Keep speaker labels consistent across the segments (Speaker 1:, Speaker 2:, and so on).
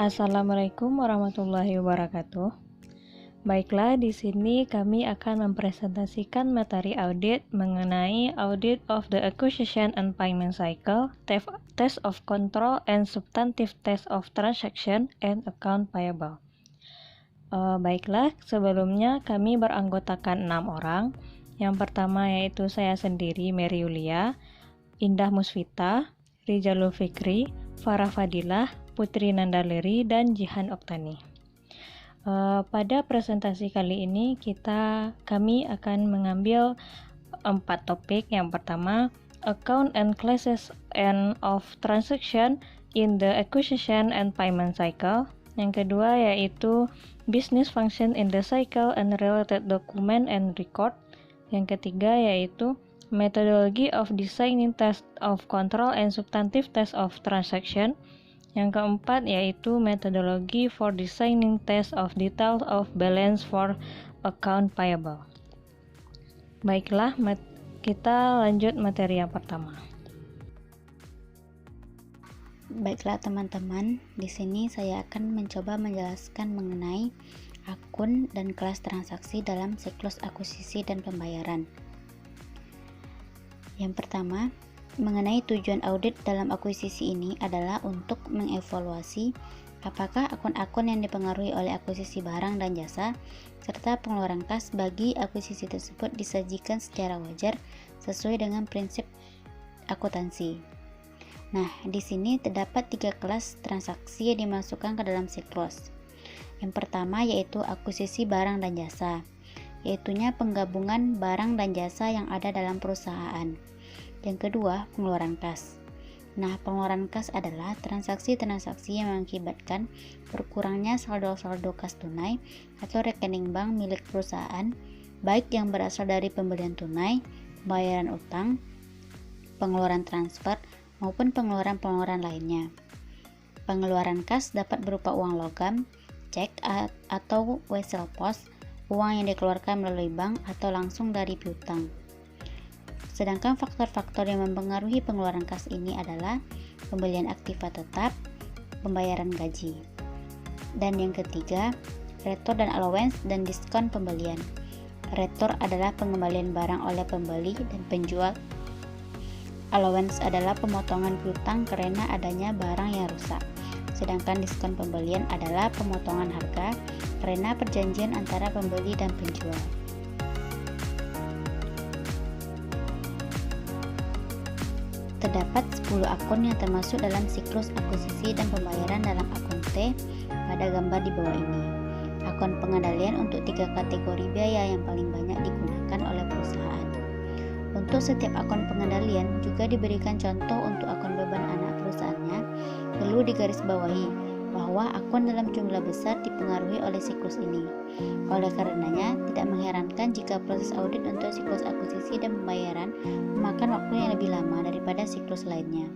Speaker 1: Assalamualaikum warahmatullahi wabarakatuh. Baiklah, di sini kami akan mempresentasikan materi audit mengenai Audit of the Acquisition and Payment Cycle, Test of Control, and Substantive Test of Transaction and Account Payable. Baiklah, sebelumnya kami beranggotakan 6 orang. Yang pertama yaitu saya sendiri, Mary Yulia, Indah Musfita, Rizalul Fikri, Farah Fadilah, Putri Nandaleri, dan Jihan Oktani. Pada presentasi kali ini kami akan mengambil 4 topik. Yang pertama, Account and Classes of Transaction in the Acquisition and Payment Cycle. Yang kedua yaitu Business Function in the Cycle and Related Document and Record. Yang ketiga yaitu Methodology of Designing Test of Control and Substantive Test of Transaction. Yang keempat yaitu Methodology for Designing Test of Details of Balance for Account Payable. Baiklah, kita lanjut materi yang pertama.
Speaker 2: Baiklah teman-teman, di sini saya akan mencoba menjelaskan mengenai akun dan kelas transaksi dalam siklus akuisisi dan pembayaran. Yang pertama, mengenai tujuan audit dalam akuisisi ini adalah untuk mengevaluasi apakah akun-akun yang dipengaruhi oleh akuisisi barang dan jasa serta pengeluaran kas bagi akuisisi tersebut disajikan secara wajar sesuai dengan prinsip akuntansi. Nah, di sini terdapat 3 kelas transaksi yang dimasukkan ke dalam siklus. Yang pertama yaitu akuisisi barang dan jasa, yaitunya penggabungan barang dan jasa yang ada dalam perusahaan. Yang kedua, pengeluaran kas. Nah, pengeluaran kas adalah transaksi-transaksi yang mengakibatkan berkurangnya saldo-saldo kas tunai atau rekening bank milik perusahaan, baik yang berasal dari pembelian tunai, pembayaran utang, pengeluaran transfer, maupun pengeluaran-pengeluaran lainnya. Pengeluaran kas dapat berupa uang logam, cek atau wesel pos, uang yang dikeluarkan melalui bank atau langsung dari piutang. Sedangkan faktor-faktor yang mempengaruhi pengeluaran kas ini adalah pembelian aktiva tetap, pembayaran gaji. Dan yang ketiga, retur dan allowance dan diskon pembelian. Retur adalah pengembalian barang oleh pembeli dan penjual. Allowance adalah pemotongan piutang karena adanya barang yang rusak. Sedangkan diskon pembelian adalah pemotongan harga karena perjanjian antara pembeli dan penjual. Terdapat 10 akun yang termasuk dalam siklus akuisisi dan pembayaran dalam akun T pada gambar di bawah ini. Akun pengendalian untuk 3 kategori biaya yang paling banyak digunakan oleh perusahaan. Untuk setiap akun pengendalian juga diberikan contoh untuk akun beban anak perusahaannya. Perlu digarisbawahi bahwa akun dalam jumlah besar dipengaruhi oleh siklus ini. Oleh karenanya, tidak mengherankan jika proses audit untuk siklus akuisisi dan pembayaran memakan waktu yang lebih lama daripada siklus lainnya.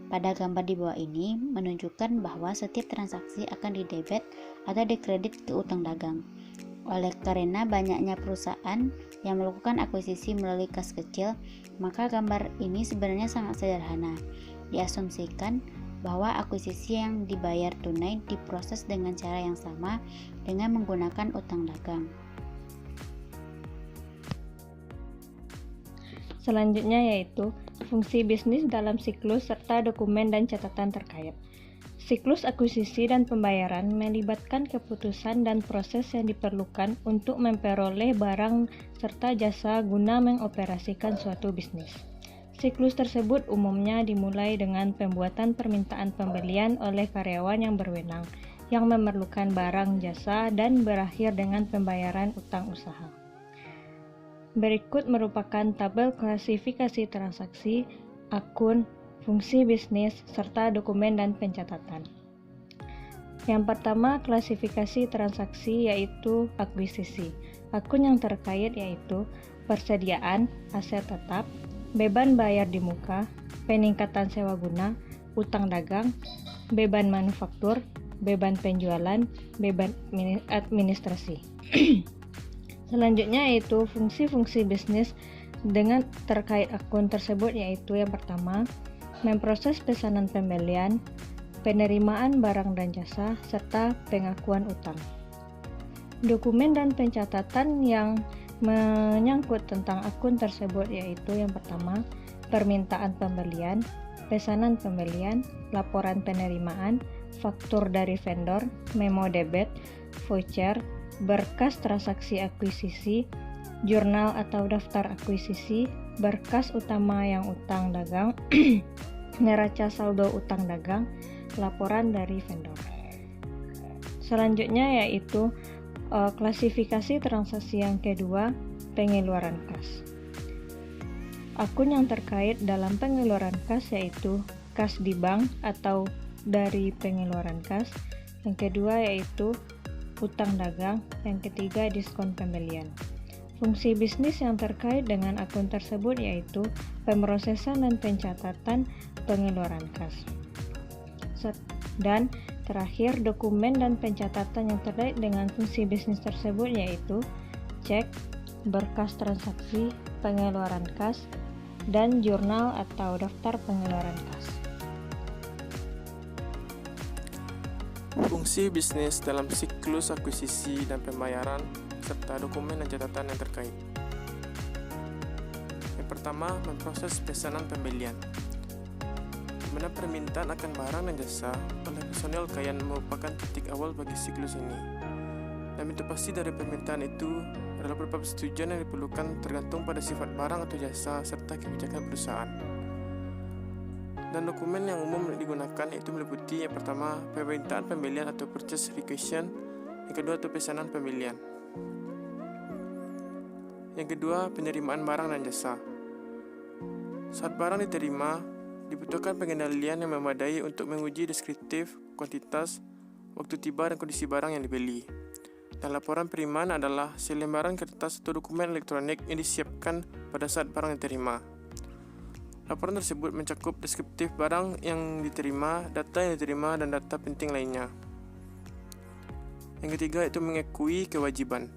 Speaker 2: Pada gambar di bawah ini menunjukkan bahwa setiap transaksi akan didebet atau dikredit ke utang dagang. Oleh karena banyaknya perusahaan yang melakukan akuisisi melalui kas kecil, maka gambar ini sebenarnya sangat sederhana. Diasumsikan bahwa akuisisi yang dibayar tunai diproses dengan cara yang sama dengan menggunakan utang dagang.
Speaker 1: Selanjutnya yaitu fungsi bisnis dalam siklus serta dokumen dan catatan terkait. Siklus akuisisi dan pembayaran melibatkan keputusan dan proses yang diperlukan untuk memperoleh barang serta jasa guna mengoperasikan suatu bisnis. Siklus tersebut umumnya dimulai dengan pembuatan permintaan pembelian oleh karyawan yang berwenang, yang memerlukan barang jasa dan berakhir dengan pembayaran utang usaha. Berikut merupakan tabel klasifikasi transaksi, akun, fungsi bisnis, serta dokumen dan pencatatan. Yang pertama, klasifikasi transaksi yaitu akuisisi. Akun yang terkait yaitu persediaan, aset tetap, beban bayar di muka, peningkatan sewa guna, utang dagang, beban manufaktur, beban penjualan, beban administrasi. Selanjutnya yaitu fungsi-fungsi bisnis dengan terkait akun tersebut yaitu yang pertama, memproses pesanan pembelian, penerimaan barang dan jasa, serta pengakuan utang. Dokumen dan pencatatan yang menyangkut tentang akun tersebut yaitu yang pertama, permintaan pembelian, pesanan pembelian, laporan penerimaan, faktur dari vendor, memo debit, voucher, berkas transaksi akuisisi, jurnal atau daftar akuisisi, berkas utama yang utang dagang, neraca saldo utang dagang, laporan dari vendor. Selanjutnya yaitu klasifikasi transaksi yang kedua, pengeluaran kas. Akun yang terkait dalam pengeluaran kas yaitu kas di bank atau dari pengeluaran kas. Yang kedua yaitu utang dagang. Yang ketiga diskon pembelian. Fungsi bisnis yang terkait dengan akun tersebut yaitu pemrosesan dan pencatatan pengeluaran kas. Dan terakhir, dokumen dan pencatatan yang terkait dengan fungsi bisnis tersebut yaitu cek, berkas transaksi, pengeluaran kas, dan jurnal atau daftar pengeluaran kas.
Speaker 3: Fungsi bisnis dalam siklus akuisisi dan pembayaran serta dokumen dan catatan yang terkait. Yang pertama, memproses pesanan pembelian. Di mana permintaan akan barang dan jasa oleh personel klien merupakan titik awal bagi siklus ini. Dan itu pasti dari permintaan itu adalah beberapa persetujuan yang diperlukan tergantung pada sifat barang atau jasa serta kebijakan perusahaan. Dan dokumen yang umum digunakan yaitu meliputi yang pertama, permintaan pembelian atau purchase requisition, yang kedua itu pesanan pembelian. Yang kedua, penerimaan barang dan jasa. Saat barang diterima, dibutuhkan pengendalian yang memadai untuk menguji deskriptif, kuantitas, waktu tiba dan kondisi barang yang dibeli. Dan laporan penerimaan adalah selembaran kertas atau dokumen elektronik yang disiapkan pada saat barang diterima. Laporan tersebut mencakup deskriptif barang yang diterima, data yang diterima, dan data penting lainnya. Yang ketiga itu mengakui kewajiban.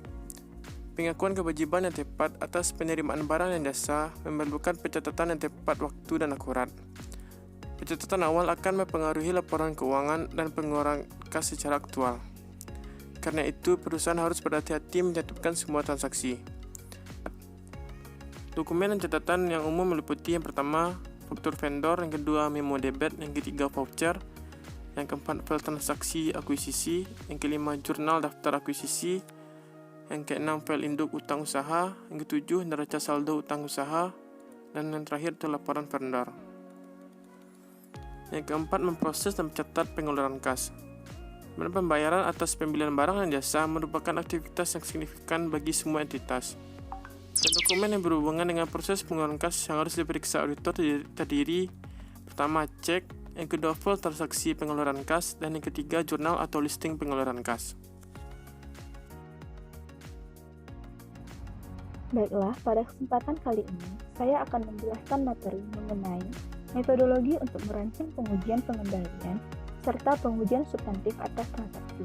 Speaker 3: Pengakuan kewajiban yang tepat atas penerimaan barang dan jasa memerlukan pencatatan yang tepat waktu dan akurat. Pencatatan awal akan mempengaruhi laporan keuangan dan pengeluaran kas secara aktual. Karena itu, perusahaan harus berhati-hati mencatatkan semua transaksi. Dokumen dan catatan yang umum meliputi yang pertama, faktur vendor, yang kedua, memo debit, yang ketiga, voucher, yang keempat, file transaksi akuisisi, yang kelima, jurnal daftar akuisisi, yang keenam, file induk utang usaha, yang ketujuh, neraca saldo utang usaha, dan yang terakhir itu laporan vendor. Yang keempat, memproses dan mencatat pengeluaran kas. Pembayaran atas pembelian barang dan jasa merupakan aktivitas yang signifikan bagi semua entitas. Dan dokumen yang berhubungan dengan proses pengeluaran kas yang harus diperiksa auditor terdiri pertama cek, yang kedua file transaksi pengeluaran kas, dan yang ketiga jurnal atau listing pengeluaran kas.
Speaker 4: Baiklah, pada kesempatan kali ini saya akan menjelaskan materi mengenai metodologi untuk merancang pengujian pengendalian serta pengujian substantif atas transaksi.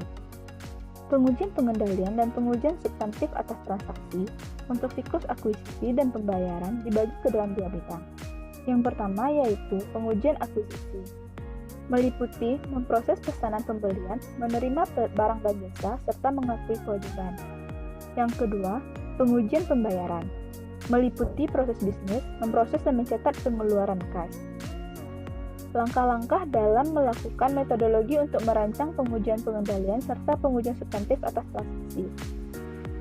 Speaker 4: Pengujian pengendalian dan pengujian substantif atas transaksi untuk siklus akuisisi dan pembayaran dibagi ke dalam dua bidang. Yang pertama yaitu pengujian akuisisi, meliputi memproses pesanan pembelian, menerima barang dan jasa, serta mengakui kewajiban. Yang kedua, pengujian pembayaran, meliputi proses bisnis, memproses dan mencatat pengeluaran kas. Langkah-langkah dalam melakukan metodologi untuk merancang pengujian pengendalian serta pengujian substantif atas transaksi.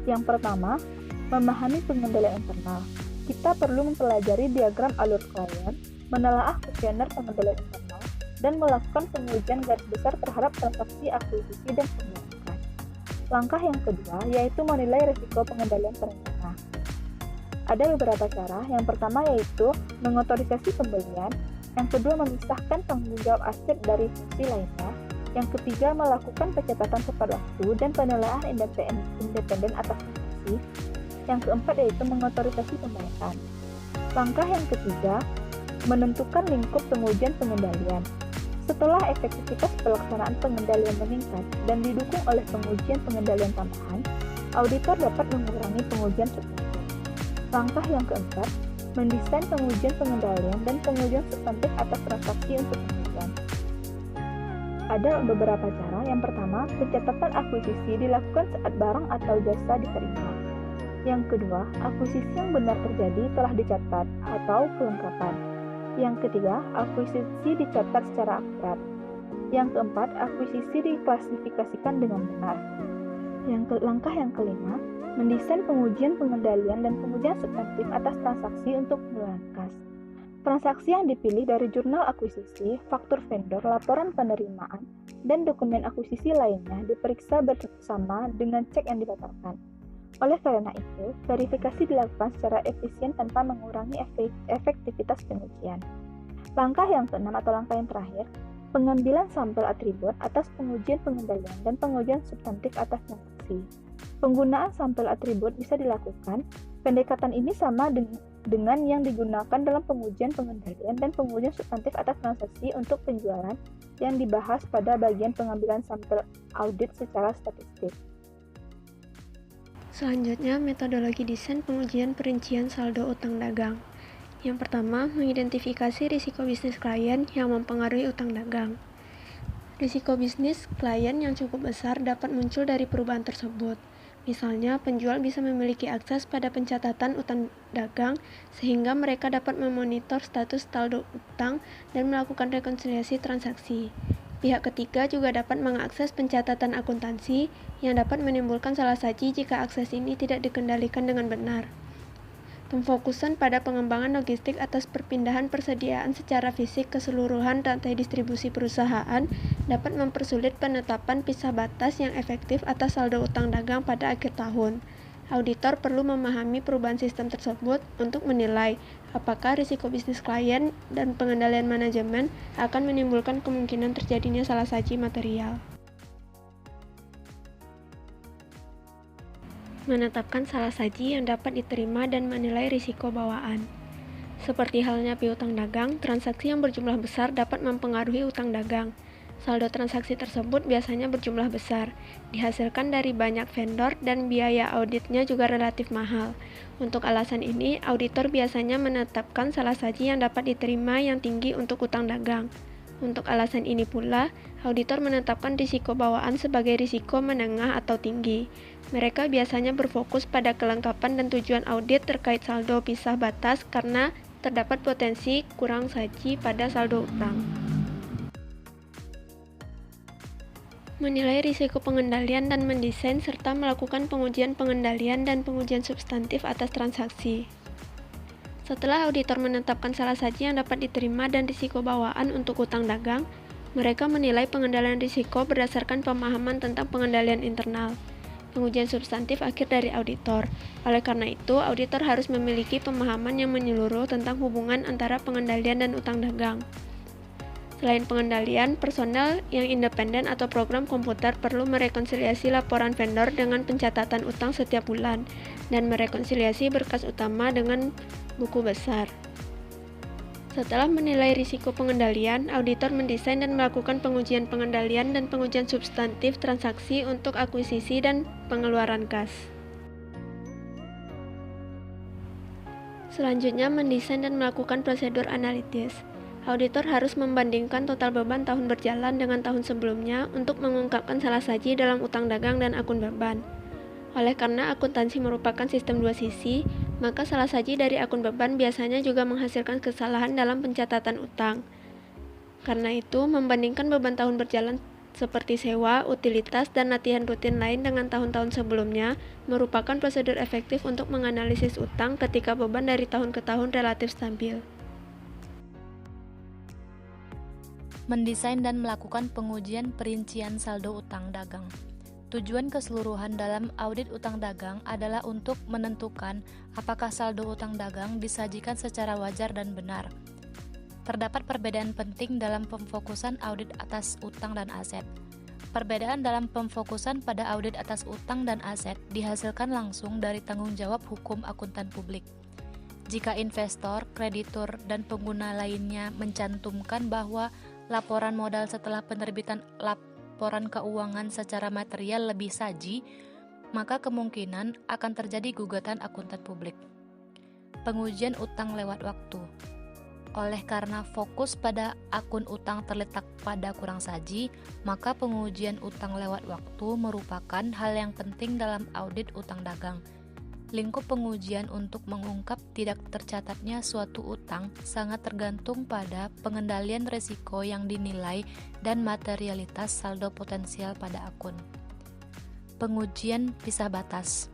Speaker 4: Yang pertama, memahami pengendalian internal. Kita perlu mempelajari diagram alur klien, menelaah kuesioner pengendalian internal, dan melakukan pengujian garis besar terhadap transaksi akuisisi dan pengeluaran kas. Langkah yang kedua yaitu menilai risiko pengendalian perencana. Ada beberapa cara. Yang pertama yaitu mengotorisasi pembelian, yang kedua memisahkan tanggung jawab aset dari fungsi lainnya, yang ketiga melakukan pencatatan tepat waktu dan penilaian independen atas transaksi, yang keempat yaitu mengotorisasi pembayaran. Langkah yang ketiga, menentukan lingkup pengujian pengendalian. Setelah efektivitas pelaksanaan pengendalian meningkat dan didukung oleh pengujian pengendalian tambahan, auditor dapat mengurangi pengujian substantif. Langkah yang keempat, mendesain pengujian pengendalian dan pengujian substantif atas transaksi untuk pengujian. Ada beberapa cara. Yang pertama, pencatatan akuisisi dilakukan saat barang atau jasa diterima. Yang kedua, akuisisi yang benar terjadi telah dicatat atau kelengkapan. Yang ketiga, akuisisi dicatat secara akurat. Yang keempat, akuisisi diklasifikasikan dengan benar. Langkah yang kelima, mendesain pengujian pengendalian dan pengujian substantif atas transaksi untuk pengelolaan kas. Transaksi yang dipilih dari jurnal akuisisi, faktur vendor, laporan penerimaan, dan dokumen akuisisi lainnya diperiksa bersama dengan cek yang dibatalkan. Oleh karena itu, verifikasi dilakukan secara efisien tanpa mengurangi efektivitas pengujian. Langkah yang keenam atau langkah yang terakhir, pengambilan sampel atribut atas pengujian pengendalian dan pengujian substantif atas transaksi. Penggunaan sampel atribut bisa dilakukan. Pendekatan ini sama dengan yang digunakan dalam pengujian pengendalian dan pengujian substantif atas transaksi untuk penjualan yang dibahas pada bagian pengambilan sampel audit secara statistik.
Speaker 5: Selanjutnya, metodologi desain pengujian perincian saldo utang dagang. Yang pertama, mengidentifikasi risiko bisnis klien yang mempengaruhi utang dagang. Risiko bisnis klien yang cukup besar dapat muncul dari perubahan tersebut. Misalnya, penjual bisa memiliki akses pada pencatatan utang dagang sehingga mereka dapat memonitor status saldo utang dan melakukan rekonsiliasi transaksi. Pihak ketiga juga dapat mengakses pencatatan akuntansi yang dapat menimbulkan salah saji jika akses ini tidak dikendalikan dengan benar. Pemfokusan pada pengembangan logistik atas perpindahan persediaan secara fisik keseluruhan rantai distribusi perusahaan dapat mempersulit penetapan pisah batas yang efektif atas saldo utang dagang pada akhir tahun. Auditor perlu memahami perubahan sistem tersebut untuk menilai apakah risiko bisnis klien dan pengendalian manajemen akan menimbulkan kemungkinan terjadinya salah saji material. Menetapkan salah saji yang dapat diterima dan menilai risiko bawaan. Seperti halnya piutang dagang, transaksi yang berjumlah besar dapat mempengaruhi utang dagang. Saldo transaksi tersebut biasanya berjumlah besar, dihasilkan dari banyak vendor dan biaya auditnya juga relatif mahal. Untuk alasan ini, auditor biasanya menetapkan salah saji yang dapat diterima yang tinggi untuk utang dagang. Untuk alasan ini pula, auditor menetapkan risiko bawaan sebagai risiko menengah atau tinggi. Mereka biasanya berfokus pada kelengkapan dan tujuan audit terkait saldo pisah batas karena terdapat potensi kurang saji pada saldo utang. Menilai risiko pengendalian dan mendesain serta melakukan pengujian pengendalian dan pengujian substantif atas transaksi. Setelah auditor menetapkan salah saji yang dapat diterima dan risiko bawaan untuk utang dagang, mereka menilai pengendalian risiko berdasarkan pemahaman tentang pengendalian internal. Pengujian substantif akhir dari auditor. Oleh karena itu, auditor harus memiliki pemahaman yang menyeluruh tentang hubungan antara pengendalian dan utang dagang. Selain pengendalian, personel yang independen atau program komputer perlu merekonsiliasi laporan vendor dengan pencatatan utang setiap bulan dan merekonsiliasi berkas utama dengan buku besar. Setelah menilai risiko pengendalian, auditor mendesain dan melakukan pengujian pengendalian dan pengujian substantif transaksi untuk akuisisi dan pengeluaran kas. Selanjutnya, mendesain dan melakukan prosedur analitis. Auditor harus membandingkan total beban tahun berjalan dengan tahun sebelumnya untuk mengungkapkan salah saji dalam utang dagang dan akun beban. Oleh karena akuntansi merupakan sistem dua sisi, maka salah saji dari akun beban biasanya juga menghasilkan kesalahan dalam pencatatan utang. Karena itu, membandingkan beban tahun berjalan seperti sewa, utilitas, dan latihan rutin lain dengan tahun-tahun sebelumnya merupakan prosedur efektif untuk menganalisis utang ketika beban dari tahun ke tahun relatif stabil.
Speaker 6: Mendesain dan melakukan pengujian perincian saldo utang dagang. Tujuan keseluruhan dalam audit utang dagang adalah untuk menentukan apakah saldo utang dagang disajikan secara wajar dan benar. Terdapat perbedaan penting dalam pemfokusan audit atas utang dan aset. Perbedaan dalam pemfokusan pada audit atas utang dan aset dihasilkan langsung dari tanggung jawab hukum akuntan publik. Jika investor, kreditur, dan pengguna lainnya mencantumkan bahwa laporan modal setelah penerbitan laporan keuangan secara material lebih saji, maka kemungkinan akan terjadi gugatan akuntan publik. Pengujian utang lewat waktu. Oleh karena fokus pada akun utang terletak pada kurang saji, maka pengujian utang lewat waktu merupakan hal yang penting dalam audit utang dagang. Lingkup pengujian untuk mengungkap tidak tercatatnya suatu utang sangat tergantung pada pengendalian risiko yang dinilai dan materialitas saldo potensial pada akun. Pengujian pisah batas.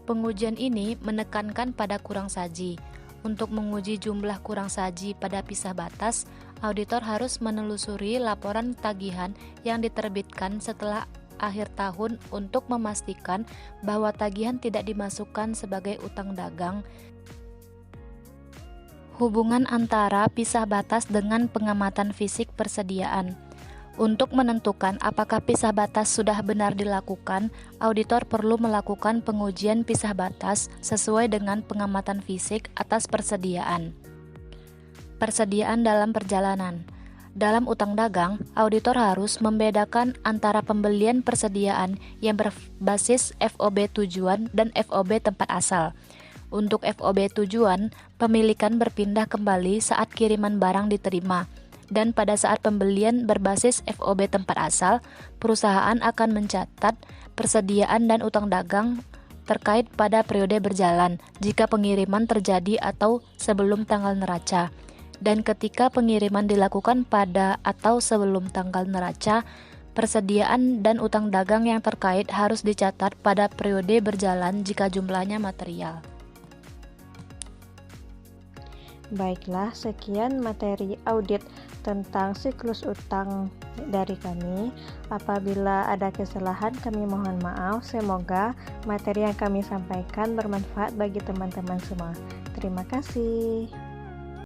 Speaker 6: Pengujian ini menekankan pada kurang saji. Untuk menguji jumlah kurang saji pada pisah batas, auditor harus menelusuri laporan tagihan yang diterbitkan setelah akhir tahun untuk memastikan bahwa tagihan tidak dimasukkan sebagai utang dagang. Hubungan antara pisah batas dengan pengamatan fisik persediaan. Untuk menentukan apakah pisah batas sudah benar dilakukan, auditor perlu melakukan pengujian pisah batas sesuai dengan pengamatan fisik atas persediaan. Persediaan dalam perjalanan. Dalam utang dagang, auditor harus membedakan antara pembelian persediaan yang berbasis FOB tujuan dan FOB tempat asal. Untuk FOB tujuan, pemilikan berpindah kembali saat kiriman barang diterima. Dan pada saat pembelian berbasis FOB tempat asal, perusahaan akan mencatat persediaan dan utang dagang terkait pada periode berjalan jika pengiriman terjadi atau sebelum tanggal neraca. Dan ketika pengiriman dilakukan pada atau sebelum tanggal neraca, persediaan dan utang dagang yang terkait harus dicatat pada periode berjalan jika jumlahnya material.
Speaker 1: Baiklah, sekian materi audit tentang siklus utang dari kami. Apabila ada kesalahan, kami mohon maaf. Semoga materi yang kami sampaikan bermanfaat bagi teman-teman semua. Terima kasih.